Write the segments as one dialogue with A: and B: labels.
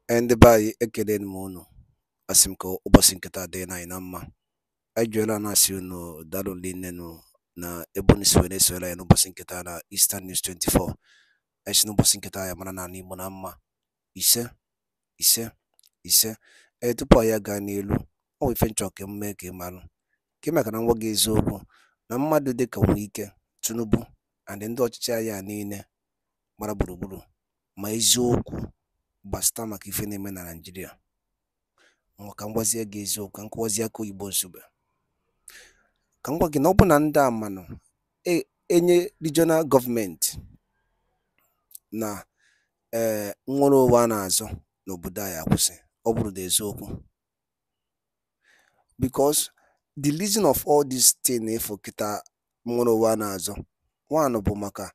A: And by ekelen mono asimko ubasinketa de na inama ajuela na siuno dalo linenu na ebonis Venezuela ya ubasinketa na Eastern News 24 esino ubasinketa ya mana ni monama ise tupu ya ga n'elu o ife nchoke mme ka ịmalụ ka ime ka na ngwa gị eziokwu na mmadụ dịka Wike Tinubu and ndị ọchịchị ya niile gbara gburugburu ma eziokwu gbasata maka ife na-eme na Naịjirịa. Ka ngwazie gị eziokwu ka nkọwazie aka oyibo nsogbe ka ngwa gị na ọ bụ na ndị amanụ enye regional gọọmenti na nwere ụwa na-azọ n'obodo anyị akwụsị ọ bụrụ na eziokwu, because the reason of all this thing for kita nwere ụwa na-azọ one bụ maka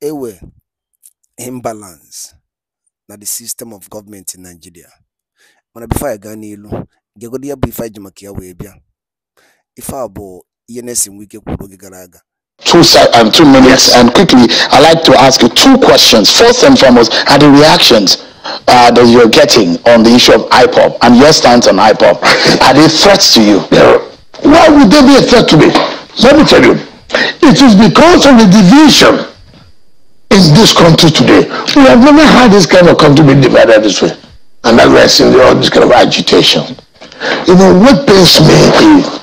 A: ewe imbalance na the system of government in Nigeria. Mana before I ga n'ilu gegodi ya bụ ife ji maka ya wee bịa ife a bụ ihe Nyesom Wike kwuru oge gara aga
B: 2 minutes, and quickly I'd like to ask you 2 questions. First and foremost, are the reactions that you're getting on the issue of IPOB and your stance on IPOB, are they threats to you?
C: Why would they be a threat to me? Let me tell you, it is because of the division in this country today. We have never had this kind of country be divided this way, and that's why I see all this kind of agitation. You know what pains me is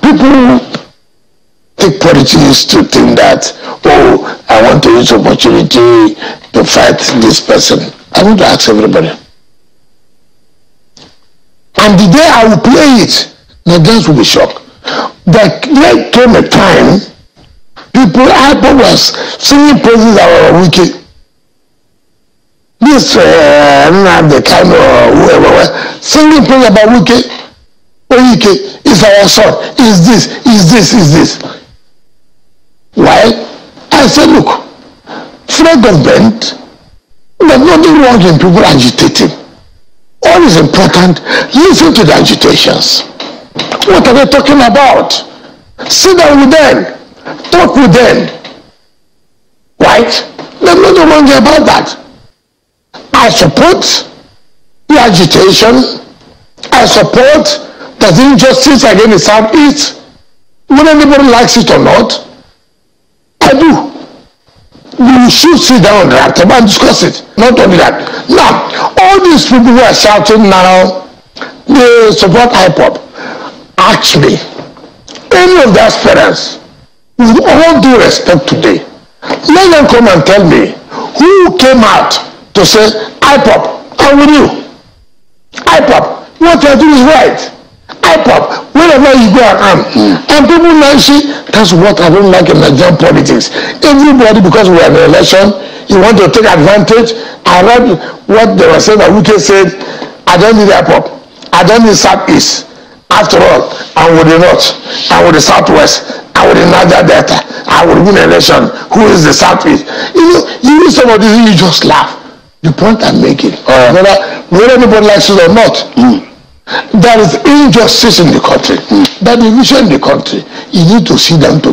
C: people take politics to think that, oh, I want to use opportunity to fight this person. I want to ask everybody. And the day I will play it, Nigerians will be shocked. There came a time, IPOB was singing praises about Wike. This, the kind of whoever, singing praises about Wike is our son, is this. Why? I said, look, federal government, there's nothing wrong in people agitating. All is important, listen to the agitations. What are they talking about? Sit down with them, talk with them. Right? There's nothing wrong about that. I support the agitation. I support the injustice against the Southeast. Whether anybody likes it or not, I do. We should sit down and discuss it. Not only that. Now, all these people who are shouting now, they support IPOB. Ask me, any of the aspirants, with all due respect today, let them come and tell me who came out to say, IPOB, I'm with you. IPOB, what you are doing is right. IPOB, wherever you go and people now see, that's what I don't like in Nigerian politics. Everybody, because we are in an election, you want to take advantage. I read what they were saying that Wike said, I don't need IPOB. I don't need Southeast. After all, I'm with the North, I'm with the Southwest, I'm with the Niger Delta, I will win an election. Who is the Southeast? You know, you use some of these, you just laugh. The point I'm making, whether anybody likes it or not, there is injustice in the country, that division in the country. You need to sit down to.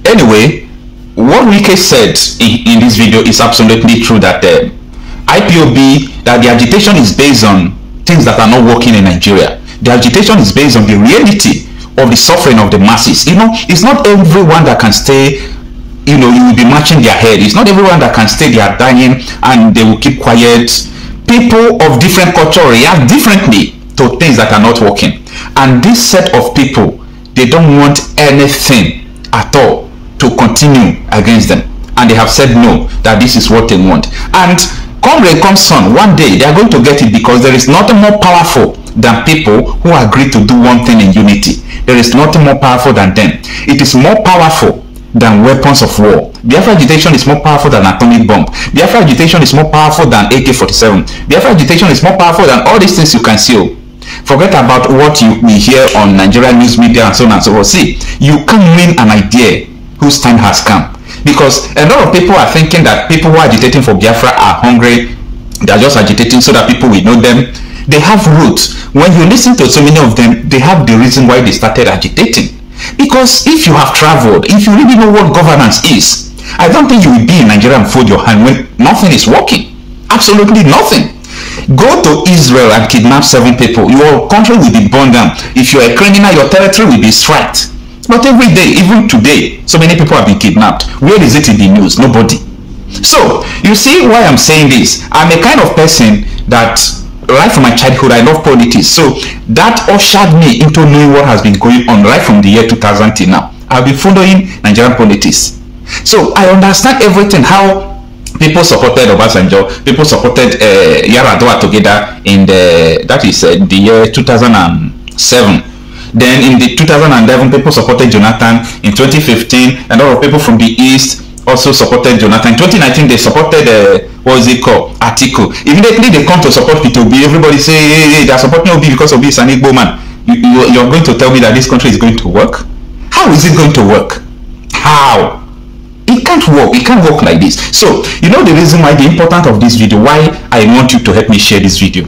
D: Anyway, what Wike said in this video is absolutely true, that IPOB, that the agitation is based on things that are not working in Nigeria. The agitation is based on the reality of the suffering of the masses. You know, it's not everyone that can stay, you know, you will be matching their head. It's not everyone that can stay, they are dying and they will keep quiet. People of different culture react differently to things that are not working. And this set of people, they don't want anything at all to continue against them. And they have said no, that this is what they want. And come rain, come sun, one day they are going to get it, because there is nothing more powerful than people who agree to do one thing in unity. There is nothing more powerful than them. It is more powerful than weapons of war. Biafra agitation is more powerful than atomic bomb. Biafra agitation is more powerful than AK-47. Biafra agitation is more powerful than all these things you can see. Forget about what you hear on Nigerian news media and so on and so forth. See, you can't win an idea whose time has come. Because a lot of people are thinking that people who are agitating for Biafra are hungry. They are just agitating so that people will know them. They have roots. When you listen to so many of them, they have the reason why they started agitating. Because if you have traveled, if you really know what governance is, I don't think you will be in Nigeria and fold your hand when nothing is working. Absolutely nothing. Go to Israel and kidnap 7 people. Your country will be burned down. If you're a criminal, your territory will be striked. But every day, even today, so many people have been kidnapped. Where is it in the news? Nobody. So, you see why I'm saying this. I'm a kind of person that, right from my childhood, I love politics. So, that ushered me into knowing what has been going on right from the year 2000 till now. I've been following Nigerian politics. So, I understand everything, how people supported Obasanjo, people supported Yaradua together in the year 2007. Then in the 2011, people supported Jonathan. In 2015, a lot of people from the East also supported Jonathan. In 2019, they supported, Atiku. Immediately they come to support Peter Obi. Everybody say, hey, they're supporting Obi because Obi is an Igbo man. You're going to tell me that this country is going to work? How is it going to work? How? It can't work. It can't work like this. So, you know the reason why, the importance of this video, why I want you to help me share this video.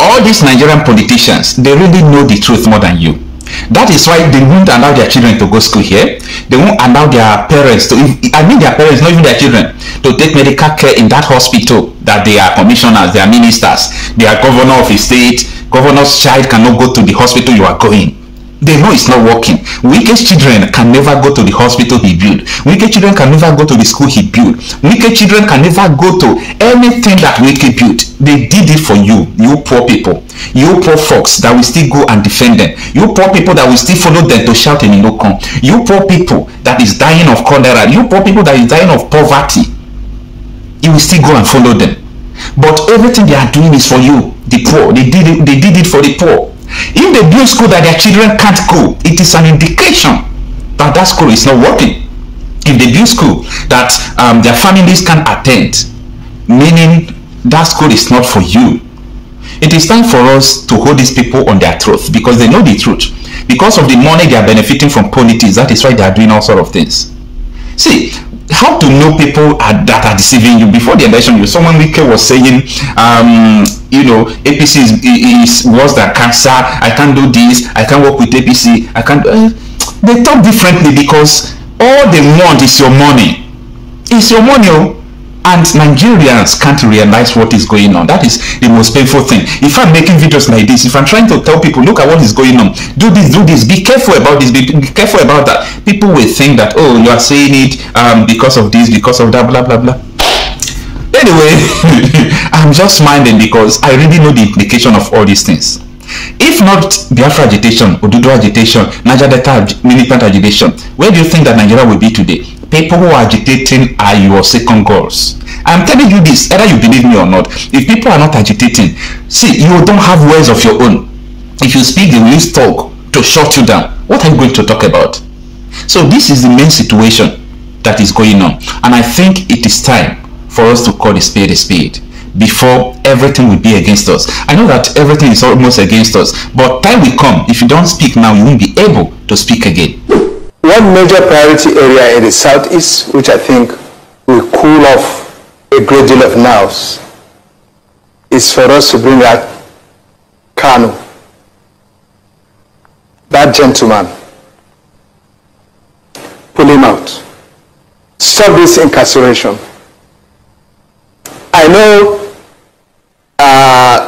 D: All these Nigerian politicians, they really know the truth more than you. That is why they won't allow their children to go school here. They won't allow their parents to, their parents, not even their children, to take medical care in that hospital that they are commissioners, they are ministers, they are governor of a state. Governor's child cannot go to the hospital you are going. They know it's not working. Wike's children can never go to the hospital he built. Wike's children can never go to the school he built. Wike's children can never go to anything that Wike built. They did it for you, you poor people. You poor folks that will still go and defend them. You poor people that will still follow them to shout in Inokon. You poor people that is dying of cholera. You poor people that is dying of poverty. You will still go and follow them. But everything they are doing is for you, the poor. They did it for the poor. If they build school that their children can't go, it is an indication that that school is not working. If they build school that their families can attend, meaning that school is not for you. It is time for us to hold these people on their truth, because they know the truth. Because of the money they are benefiting from politics, that is why they are doing all sort of things. See, how to know people that are deceiving you. Before the election, someone Wike was saying, APC is worse than cancer. I can't do this. I can't work with APC. I can't. They talk differently because all they want is your money. It's your money. And Nigerians can't realize what is going on. That is the most painful thing. If I'm making videos like this, if I'm trying to tell people, look at what is going on, do this, be careful about this, be careful about that, people will think that, oh, you are saying it because of this, because of that, blah, blah, blah. Anyway, I'm just smiling because I really know the implication of all these things. If not Biafra agitation, Odudu agitation, Niger Delta militant agitation, where do you think that Nigeria will be today? People who are agitating are your second goals. I'm telling you this, either you believe me or not. If people are not agitating, see, you don't have words of your own. If you speak, they will use talk to shut you down. What are you going to talk about? So this is the main situation that is going on. And I think it is time for us to call a spade before everything will be against us. I know that everything is almost against us, but time will come. If you don't speak now, you won't be able to speak again.
C: One major priority area in the southeast, which I think will cool off a great deal of nerves, is for us to bring out Kanu, that gentleman. Pull him out. Stop this incarceration. I know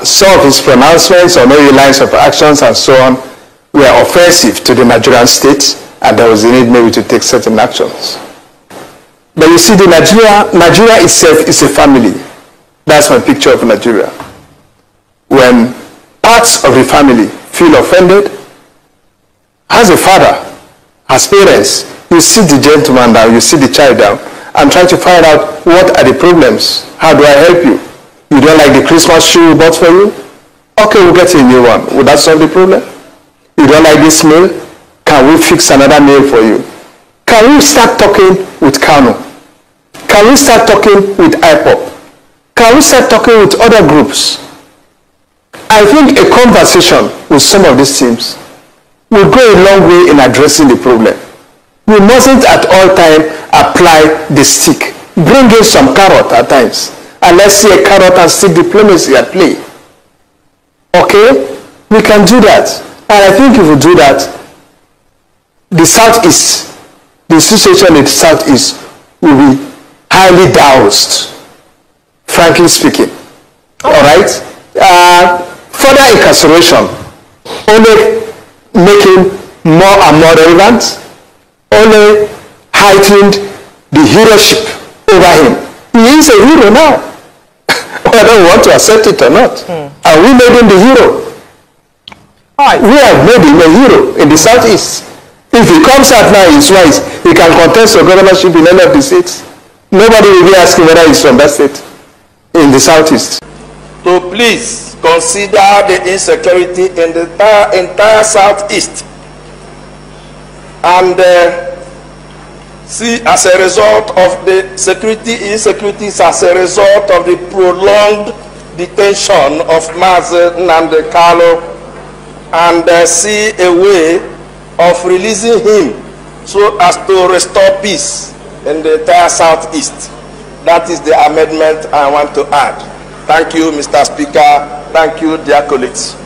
C: some of his pronouncements or maybe lines of actions and so on were offensive to the Nigerian state, and there was a need maybe to take certain actions. But you see, Nigeria itself is a family. That's my picture of Nigeria. When parts of the family feel offended, as a father, as parents, you sit the gentleman down, you sit the child down, and try to find out what are the problems. How do I help you? You don't like the Christmas shoe we bought for you? Okay, we'll get a new one. Would that solve the problem? You don't like this meal? Can we fix another meal for you? Can we start talking with Kanu? Can we start talking with IPOB? Can we start talking with other groups? I think a conversation with some of these teams will go a long way in addressing the problem. We mustn't at all times apply the stick. Bring in some carrot at times. And let's see a carrot and stick diplomacy at play. Okay? We can do that. And I think if we do that, the southeast, the situation in the southeast will be highly doused frankly speaking. All right? Further incarceration only making more and more relevant, only heightened the heroship over him. He is a hero now, whether we want to accept it or not. And we made him the hero. We have made him a hero in the Southeast. If he comes out now, he's wise, he can contest for governorship in any of the states. Nobody will be asking whether he's from that state in the Southeast.
E: To please consider the insecurity in the entire Southeast, and see, as a result of the insecurities as a result of the prolonged detention of Mazi Nnamdi Kanu, and see a way of releasing him so as to restore peace in the entire Southeast. That is the amendment I want to add. Thank you, Mr. Speaker. Thank you, dear colleagues.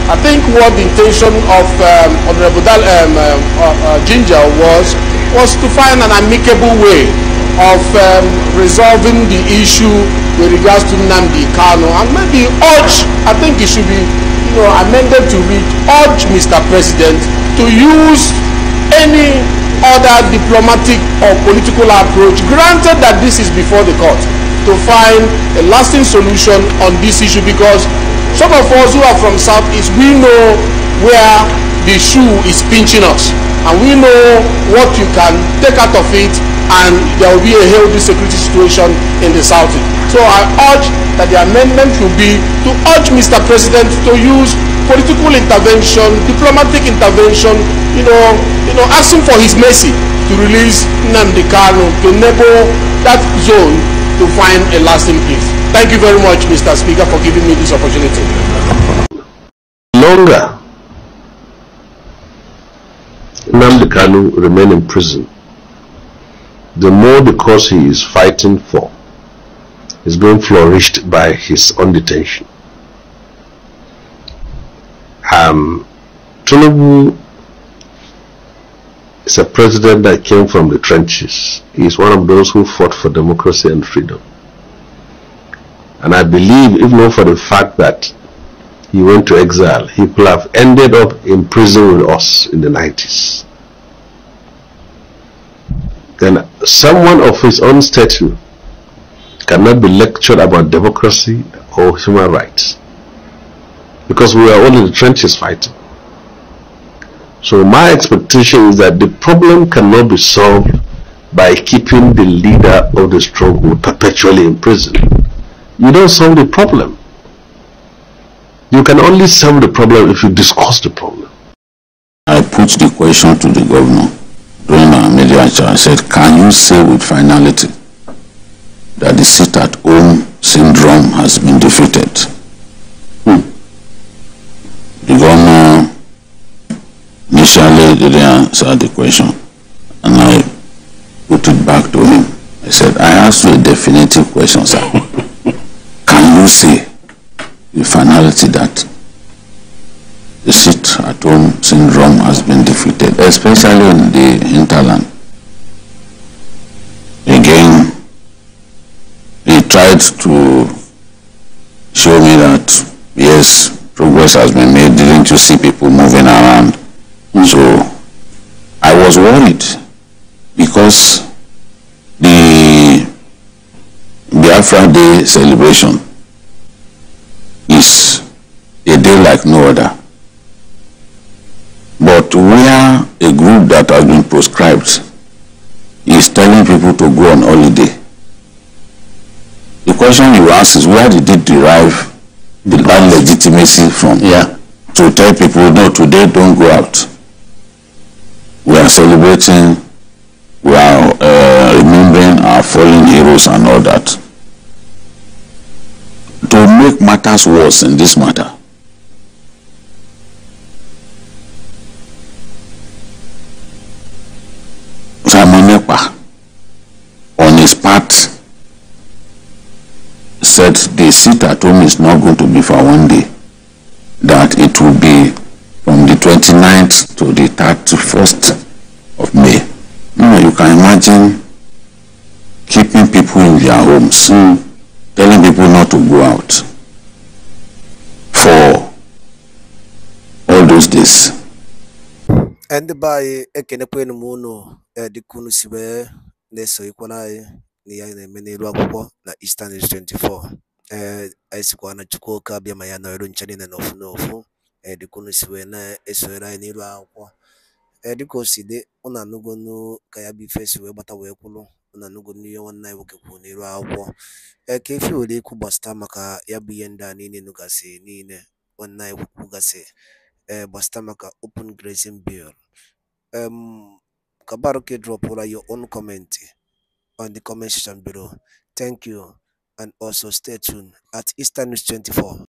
F: I think what the intention of Honorable Ginger was to find an amicable way of resolving the issue with regards to Nnamdi Kanu, and maybe urge, I think it should be amended to read, urge Mr. President to use any other diplomatic or political approach, granted that this is before the court, to find a lasting solution on this issue, because some of us who are from Southeast, we know where the shoe is pinching us, and we know what you can take out of it, and there will be a healthy security situation in the Southeast. So I urge that the amendment should be to urge Mr. President to use political intervention, diplomatic intervention, asking for his mercy to release Nnamdi Kanu, to enable that zone to find a lasting peace. Thank you very much, Mr. Speaker, for giving me this opportunity.
G: Longer Nnamdi Kanu remain in prison, the more the cause he is fighting for is being flourished by his own detention. Tinubu is a president that came from the trenches. He is one of those who fought for democracy and freedom. And I believe, if not for the fact that he went to exile, he could have ended up in prison with us in the 90s. Then someone of his own stature cannot be lectured about democracy or human rights, because we are all in the trenches fighting. So my expectation is that the problem cannot be solved by keeping the leader of the struggle perpetually in prison. You don't solve the problem. You can only solve the problem if you discuss the problem.
H: I put the question to the governor during our media chat. I said, can you say with finality that the sit-at-home syndrome has been defeated? The governor initially didn't answer the question, and I put it back to him. I said, I asked you a definitive question, sir. Can you say with finality that the sit-at-home syndrome has been defeated, especially in the hinterland? Again, he tried to show me that, yes, progress has been made. Didn't you see people moving around? So I was worried, because the Biafra Day celebration is a day like no other. But where a group that has been proscribed is telling people to go on holiday, the question you ask is, where did it derive that legitimacy from? Yeah. To tell people, no, today don't go out. We are celebrating, we are remembering our fallen heroes and all that. To make matters worse in this matter, Simon Ekpa, on his part, said the sit-at-home is not going to be for one day, that it will be from the 29th to the 31st of May. You can imagine keeping people in their homes, telling people not to go out for all those days.
A: And by ekenekwe n'ụnụ dịka si wee na-eso ikwana anyị na ya na-eme n'elu akwụkwọ na Eastern News 24. Anyị sikwa na Chukwuka abịa ma ya nọrọ nche niile n'ofu n'ofu dịka si wee na-esonyere anyị n'elu akwụkwọ. Dịka o si dị, ụnụ anụgonu ka ya bụ ife si wee gbata wee kwụrụ, ụnụ anụgonu ihe nwanne anyị nwoke kwuru n'elu akwụkwọ. Ka efi were ikwu gbasịta maka ya bụ ihe ndị a niile nụgasị niile nwanne anyị kwugasị gbasịta maka open grazing bill. Kabaruke drop your own comment on the comment section below. Thank you, and also stay tuned at Eastern News 24.